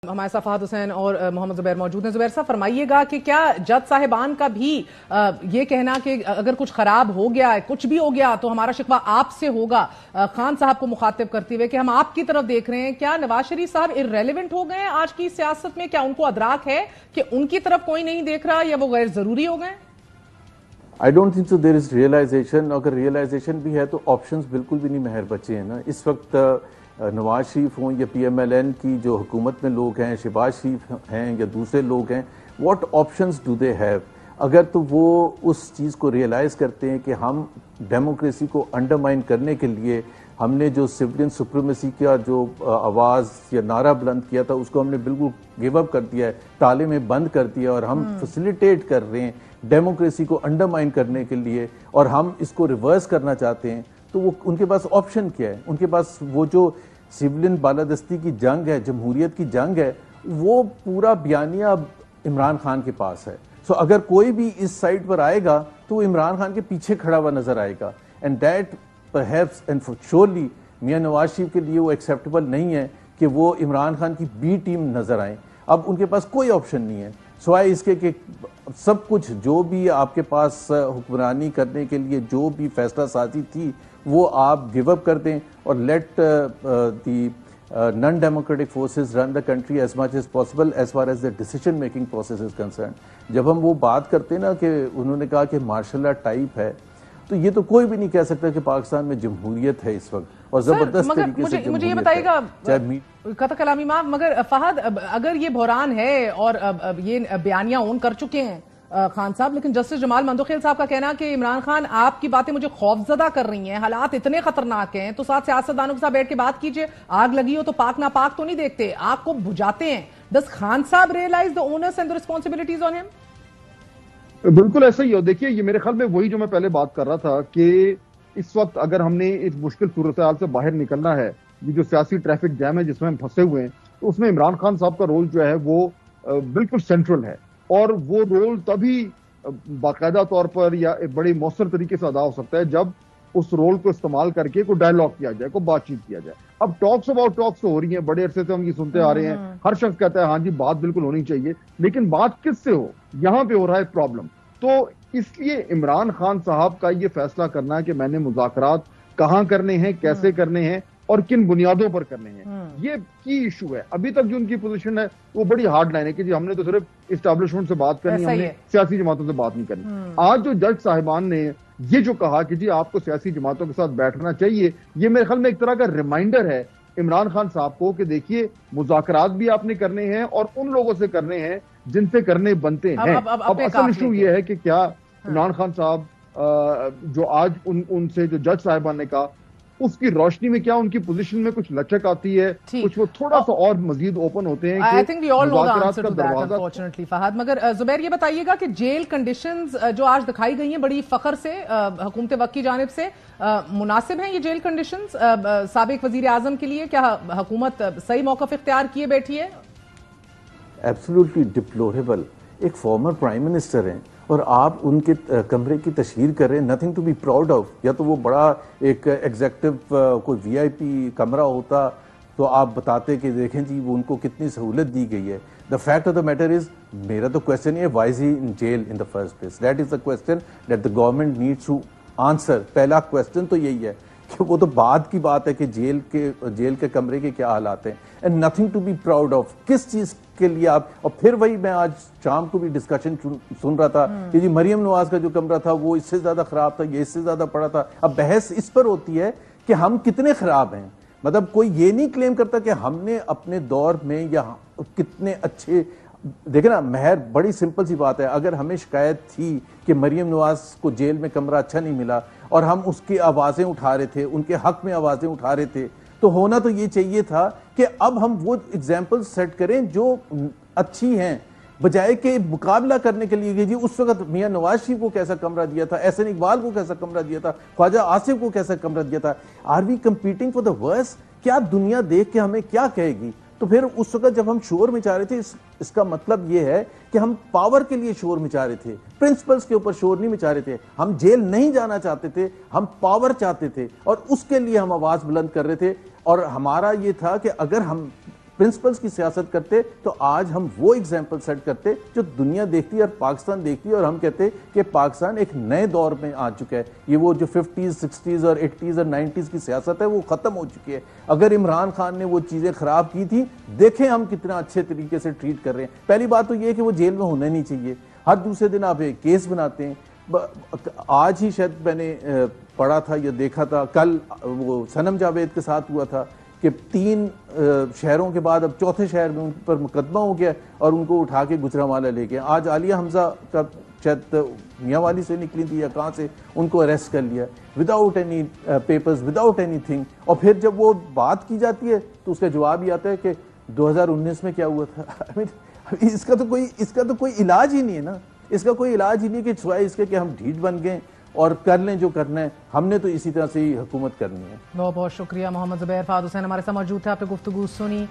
ہمارے ساتھ فہد حسین اور محمد زبیر موجود ہیں. زبیر صاحب فرمائیے گا کہ کیا جج صاحبان کا بھی یہ کہنا کہ اگر کچھ خراب ہو گیا ہے، کچھ بھی ہو گیا تو ہمارا شکوہ آپ سے ہوگا، خان صاحب کو مخاطب کرتے ہوئے کہ ہم آپ کی طرف دیکھ رہے ہیں، کیا نواز شریف صاحب ارریلیونٹ ہو گئے ہیں آج کی سیاست میں؟ کیا ان کو ادراک ہے کہ ان کی طرف کوئی نہیں دیکھ رہا یا وہ غیر ضروری ہو گئے؟ I don't think so there is realization. اگر realization بھی ہے تو آپشنز بالکل بھی نہیں مہر بچے ہیں نا اس وقت. نواز شریف ہوں یا پی ایم ایل این کی جو حکومت میں لوگ ہیں، شہباز شریف ہیں یا دوسرے لوگ ہیں، what options do they have? اگر تو وہ اس چیز کو ریئلائز کرتے ہیں کہ ہم ڈیموکریسی کو انڈرمائن کرنے کے لیے ہم نے جو سویرین سپریمیسی کا جو آواز یا نعرہ بلند کیا تھا اس کو ہم نے بالکل گیو اپ کر دیا ہے، تالے میں بند کر دیا اور ہم فیسیلیٹیٹ کر رہے ہیں ڈیموکریسی کو انڈرمائن کرنے کے لیے اور ہم اس کو ریورس کرنا چاہتے ہیں، تو وہ ان کے پاس آپشن کیا ہے؟ ان کے پاس وہ جو سیولین بالادستی کی جنگ ہے، جمہوریت کی جنگ ہے، وہ پورا بیانیہ اب عمران خان کے پاس ہے. سو اگر کوئی بھی اس سائٹ پر آئے گا تو وہ عمران خان کے پیچھے کھڑا ہوا نظر آئے گا. And that perhaps and surely Mian Nawaz شریف کے لیے وہ ایکسیپٹیبل نہیں ہے کہ وہ عمران خان کی بی ٹیم نظر آئیں. اب ان کے پاس کوئی آپشن نہیں ہے سوائے اس کے کہ سب کچھ جو بھی آپ کے پاس حکمرانی کرنے کے لیے جو بھی فیصلہ سازی تھی وہ آپ گیو اپ کر دیں اور let the naan democratic forces run the country as much as possible as far as the decision making process is concern. جب ہم وہ بات کرتے ہیں نا کہ انہوں نے کہا کہ مارشل لا ٹائپ ہے، تو یہ تو کوئی بھی نہیں کہہ سکتا کہ پاکستان میں جمہوریت ہے اس وقت اور زبردست طریقے سے مجھے یہ بتائیے گا قطع کلامی معاف، مگر فہد اگر یہ بحران ہے اور یہ بیانیہ اون کر چکے ہیں خان صاحب، لیکن جسٹس جمال مندوخیل صاحب کا کہنا کہ عمران خان آپ کی باتیں مجھے خوفزدہ کر رہی ہیں، حالات اتنے خطرناک ہیں، تو ساتھ سیاستدانوں کے ساتھ بیٹھ کے بات کیجئے. آگ لگی ہو تو پاک ناپاک تو نہیں دیکھتے، آگ کو بجھاتے ہیں. ڈز خان صاحب realise the onus and the responsibilities on him؟ بالکل ایسا ہی ہو. دیکھیے یہ میرے خیال میں وہی جو میں پہلے بات کر رہا تھا کہ اس وقت اگر ہم نے اس مشکل صورتحال سے باہر نکلنا ہے، یہ جو سیاسی ٹریفک جیم ہے جس میں ہم پھنسے ہوئے ہیں، تو اس میں عمران خان صاحب کا رول جو ہے وہ بالکل سینٹرل ہے. اور وہ رول تبھی باقاعدہ طور پر یا ایک بڑے مؤثر طریقے سے ادا ہو سکتا ہے جب اس رول کو استعمال کر کے کوئی ڈائیلاگ کیا جائے، کوئی بات چیت کیا جائے. اب ٹاکس اباؤٹ ٹاکس ہو رہی ہیں، بڑے عرصے سے ہم یہ سنتے آ رہے ہیں، ہر شخص کہتا ہے ہاں جی بات بالکل ہونی چاہیے، لیکن بات کس سے ہو، یہاں پہ ہو رہا ہے پرابلم. تو اس لیے عمران خان صاحب کا یہ فیصلہ کرنا ہے کہ میں نے مذاکرات کہاں کرنے ہیں، کیسے کرنے ہیں اور کن بنیادوں پر کرنے ہیں، یہ کی ایشو ہے. ابھی تک جو ان کی پوزیشن ہے وہ بڑی ہارڈ لائن ہے کہ جی ہم نے تو صرف اسٹیبلشمنٹ سے بات کرنی، ہم نے سیاسی جماعتوں سے بات نہیں کرنی. آج جو جج صاحبان نے یہ جو کہا کہ جی آپ کو سیاسی جماعتوں کے ساتھ بیٹھنا چاہیے، یہ میرے خیال میں ایک طرح کا ریمائنڈر ہے عمران خان صاحب کو کہ دیکھیے مذاکرات بھی آپ نے کرنے ہیں اور ان لوگوں سے کرنے ہیں جن سے کرنے بنتے ہیں. اب اصل ایشو یہ ہے کہ کیا عمران خان صاحب جو آج ان سے جو جج صاحبان نے کہا اس کی روشنی میں کیا ان کی پوزیشن میں کچھ لچک آتی ہے، کچھ وہ تھوڑا سا اور مزید اوپن ہوتے ہیں کہ مذاکرات کا دروازہ. فہد مگر زبیر یہ بتائیے گا کہ جیل کنڈیشنز جو آج دکھائی گئی ہیں بڑی فخر سے حکومت وقت کی جانب سے، مناسب ہیں یہ جیل کنڈیشنز سابق وزیر اعظم کے لیے؟ کیا حکومت صحیح موقف اختیار کیے بیٹھی ہے؟ ایبسولوٹلی ڈپلوریبل. ایک فارمر پرائم منسٹر ہیں اور آپ ان کے کمرے کی تشہیر کر رہے ہیں، nothing to be proud of. یا تو وہ بڑا ایک ایگزیکٹو کوئی وی آئی پی کمرہ ہوتا تو آپ بتاتے کہ دیکھیں جی وہ ان کو کتنی سہولت دی گئی ہے. The fact of the matter is, میرا تو کوشچن یہ ہے why is he in jail in the first place? That is the question that the government needs to answer. پہلا کوشچن تو یہی ہے کہ وہ تو بعد کی بات ہے کہ جیل کے کمرے کے کیا حالات ہیں. And nothing to be proud of. کس چیز کے لیے آپ؟ اور پھر وہی میں آج شام کو بھی ڈسکشن سن رہا تھا کہ جی مریم نواز کا جو کمرہ تھا وہ اس سے زیادہ خراب تھا، یہ اس سے زیادہ پڑا تھا. اب بحث اس پر ہوتی ہے کہ ہم کتنے خراب ہیں. مطلب کوئی یہ نہیں کلیم کرتا کہ ہم نے اپنے دور میں یا کتنے اچھے. دیکھیں نا مہر، بڑی سمپل سی بات ہے، اگر ہمیں شکایت تھی کہ مریم نواز کو جیل میں کمرہ اچھا نہیں ملا اور ہم اس کی آوازیں اٹھا رہے تھے، ان کے حق میں آوازیں اٹھا رہے تھے، تو ہونا تو یہ چاہیے تھا کہ اب ہم وہ ایگزامپل سیٹ کریں جو اچھی ہیں، بجائے کہ مقابلہ کرنے کے لیے جی اس وقت میاں نواز شریف کو کیسا کمرہ دیا تھا، احسن اقبال کو کیسا کمرہ دیا تھا، خواجہ آصف کو کیسا کمرہ دیا تھا. Are we competing for the verse? کیا دنیا دیکھ کے ہمیں کیا کہے گی؟ تو پھر اس وقت جب ہم شور مچا رہے تھے، اس کا مطلب یہ ہے کہ ہم پاور کے لیے شور مچا رہے تھے، پرنسپلز کے اوپر شور نہیں مچا رہے تھے. ہم جیل نہیں جانا چاہتے تھے، ہم پاور چاہتے تھے اور اس کے لیے ہم آواز بلند کر رہے تھے. اور ہمارا یہ تھا کہ اگر ہم پرنسپلز کی سیاست کرتے تو آج ہم وہ ایگزامپل سیٹ کرتے جو دنیا دیکھتی ہے اور پاکستان دیکھتی ہے، اور ہم کہتے کہ پاکستان ایک نئے دور میں آ چکا ہے. یہ وہ جو 50s 60s اور 80s اور 90s کی سیاست ہے وہ ختم ہو چکی ہے. اگر عمران خان نے وہ چیزیں خراب کی تھی، دیکھیں ہم کتنا اچھے طریقے سے ٹریٹ کر رہے ہیں. پہلی بات تو یہ کہ وہ جیل میں ہونا نہیں چاہیے. ہر دوسرے دن آپ ایک کیس بناتے ہیں. آج ہی شاید میں نے پڑھا تھا یا دیکھا تھا، کل وہ صنم جاوید کے ساتھ ہوا تھا کہ 3 شہروں کے بعد اب چوتھے شہر میں ان پر مقدمہ ہو گیا اور ان کو اٹھا کے گجرانوالہ لے گئے. آج عالیہ حمزہ کا شاید میاں والی سے نکلی تھی یا کہاں سے، ان کو اریسٹ کر لیا without any papers, without any thing. اور پھر جب وہ بات کی جاتی ہے تو اس کا جواب یہ آتا ہے کہ 2019 میں کیا ہوا تھا. اس کا تو کوئی علاج ہی نہیں ہے نا. اس کا کوئی علاج ہی نہیں کہ سوائے اس کے کہ ہم ڈھیٹ بن گئے اور کر لیں جو کرنا ہے. ہم نے تو اسی طرح سے ہی حکومت کرنی ہے. بہت بہت شکریہ محمد زبیر. فہد حسین ہمارے ساتھ موجود تھے، آپ نے گفتگو سنی.